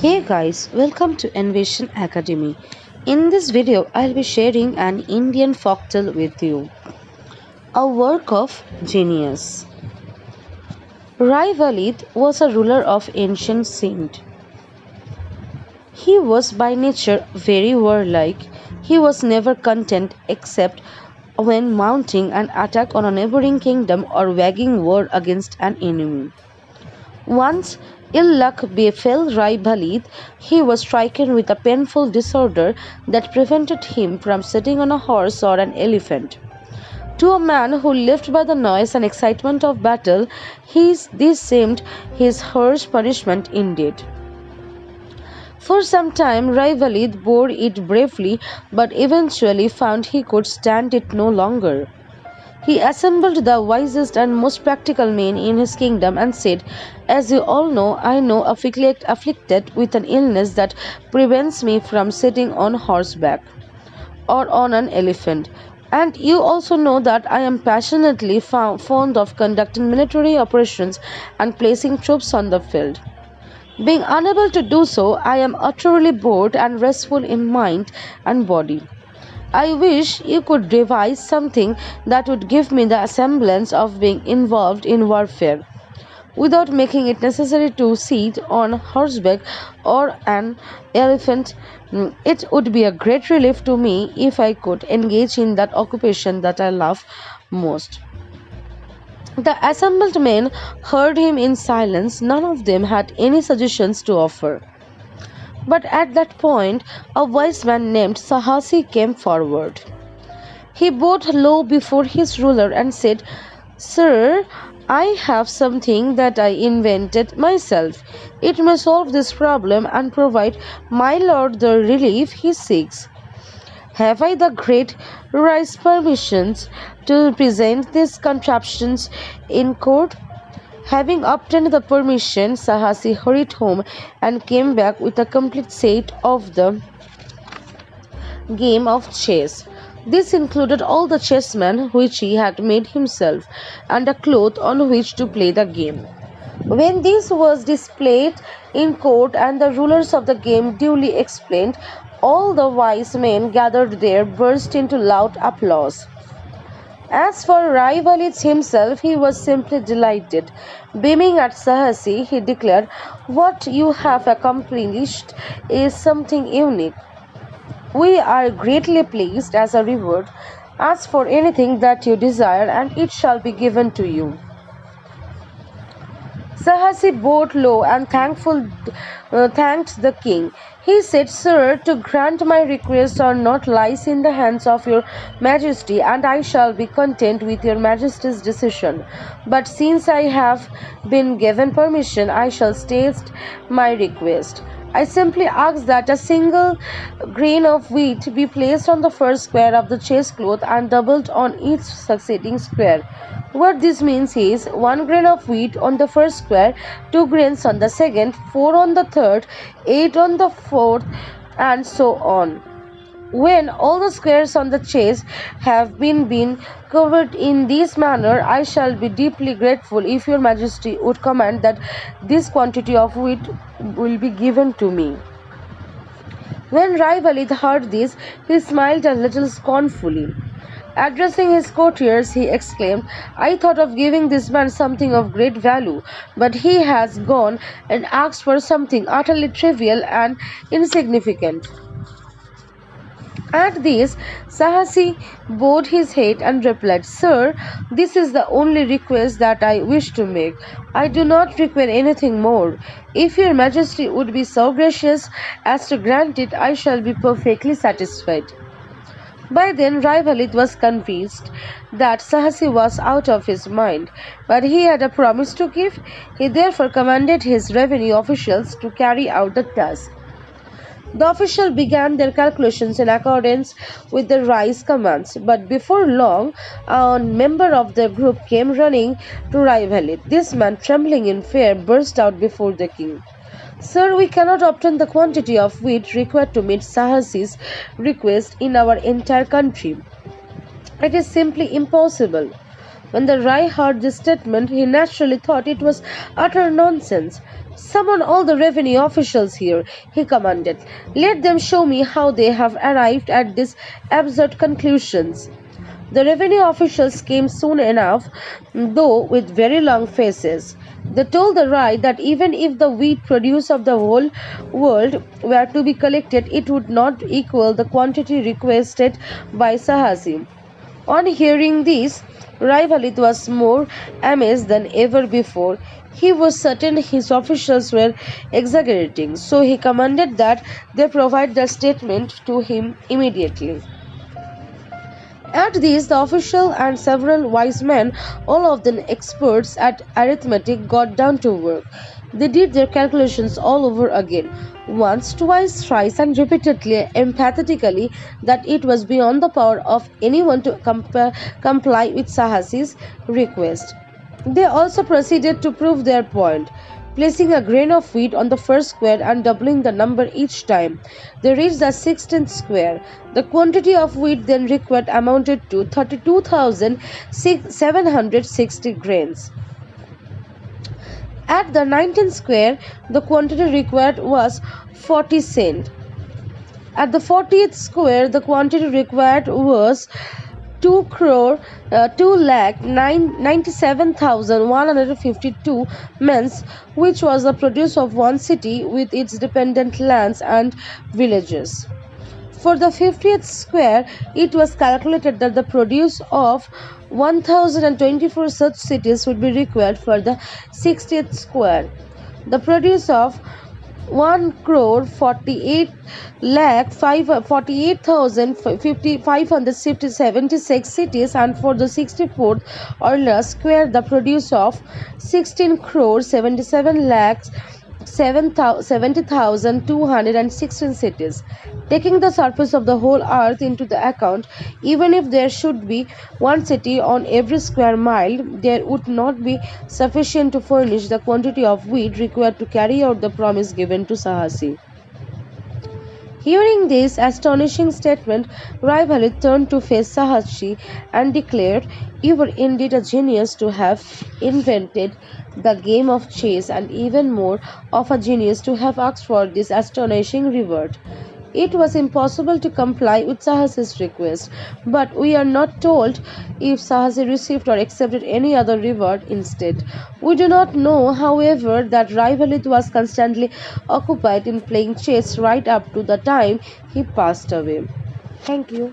Hey guys, welcome to ENVISION Academy. In this video, I'll be sharing an Indian folktale with you, a work of genius. Rai Valid was a ruler of ancient Sindh. He was by nature very warlike. He was never content except when mounting an attack on a neighboring kingdom or waging war against an enemy. Once ill luck befell Rai Bhalid. He was stricken with a painful disorder that prevented him from sitting on a horse or an elephant. To a man who lived by the noise and excitement of battle, this seemed his harsh punishment indeed. For some time, Rai Valid bore it bravely, but eventually found he could stand it no longer. He assembled the wisest and most practical men in his kingdom and said, "As you all know, I know afflicted with an illness that prevents me from sitting on horseback or on an elephant. And you also know that I am passionately fond of conducting military operations and placing troops on the field. Being unable to do so, I am utterly bored and restful in mind and body. I wish you could devise something that would give me the semblance of being involved in warfare, without making it necessary to sit on horseback or an elephant. It would be a great relief to me if I could engage in that occupation that I love most." The assembled men heard him in silence. None of them had any suggestions to offer. But at that point, a wise man named Sahasi came forward. He bowed low before his ruler and said, "Sir, I have something that I invented myself. It may solve this problem and provide my lord the relief he seeks. Have I the great Rai's permissions to present these contraptions in court?" Having obtained the permission, Sahasi hurried home and came back with a complete set of the game of chess. This included all the chessmen which he had made himself and a cloth on which to play the game. When this was displayed in court and the rulers of the game duly explained, all the wise men gathered there burst into loud applause. As for Rai Valid himself, he was simply delighted. Beaming at Sahasi, he declared, "What you have accomplished is something unique. We are greatly pleased as a reward. Ask for anything that you desire, and it shall be given to you." Sahasi bowed low and thanked the king. He said, "Sir, to grant my request or not lies in the hands of your majesty, and I shall be content with your majesty's decision. But since I have been given permission, I shall state my request. I simply ask that a single grain of wheat be placed on the first square of the chess cloth and doubled on each succeeding square. What this means is 1 grain of wheat on the first square, 2 grains on the second, 4 on the third, 8 on the fourth, and so on. When all the squares on the chess have been covered in this manner, I shall be deeply grateful if your majesty would command that this quantity of wheat will be given to me." When Rai Valid heard this, he smiled a little scornfully. Addressing his courtiers, he exclaimed, "I thought of giving this man something of great value, but he has gone and asked for something utterly trivial and insignificant." At this, Sahasi bowed his head and replied, "Sir, this is the only request that I wish to make. I do not require anything more. If your majesty would be so gracious as to grant it, I shall be perfectly satisfied." By then, Rai Valid was convinced that Sahasi was out of his mind, but he had a promise to keep. He therefore commanded his revenue officials to carry out the task. The officials began their calculations in accordance with the Rai's commands, but before long, a member of the group came running to Rai Valid. This man, trembling in fear, burst out before the king. "Sir, we cannot obtain the quantity of wheat required to meet Sahasi's request in our entire country. It is simply impossible. When the Rai heard this statement, he naturally thought it was utter nonsense. "Summon all the revenue officials here," he commanded. "Let them show me how they have arrived at these absurd conclusions." The revenue officials came soon enough, though with very long faces. They told the Rai that even if the wheat produce of the whole world were to be collected, it would not equal the quantity requested by Sahasi. On hearing this, Rai Bhalit was more amazed than ever before. He was certain his officials were exaggerating, so he commanded that they provide the statement to him immediately. At this, the official and several wise men, all of them experts at arithmetic, got down to work. They did their calculations all over again, once, twice, thrice, and repeatedly, emphatically, that it was beyond the power of anyone to comply with Sahasi's request. They also proceeded to prove their point, placing a grain of wheat on the first square and doubling the number each time. They reached the 16th square. The quantity of wheat then required amounted to 32,760 grains. At the 19th square, the quantity required was 40 cent. At the 40th square, the quantity required was 2 crore 2,97,152 mens, which was the produce of one city with its dependent lands and villages. For the 50th square, it was calculated that the produce of 1024 such cities would be required. For the 60th square, the produce of 1 crore 48 lakh 576 cities, and for the 64th or less square, the produce of 16 crore 77 lakhs 70,216 cities. Taking the surface of the whole earth into the account, even if there should be one city on every square mile, there would not be sufficient to furnish the quantity of wheat required to carry out the promise given to Sahasi. Hearing this astonishing statement, Rai Bhalit turned to face Sahasi and declared, "You were indeed a genius to have invented the game of chess, and even more of a genius to have asked for this astonishing reward." It was impossible to comply with Sahasi's request, but we are not told if Sahasi received or accepted any other reward instead. We do not know, however, that Rai Bhalit was constantly occupied in playing chess right up to the time he passed away. Thank you.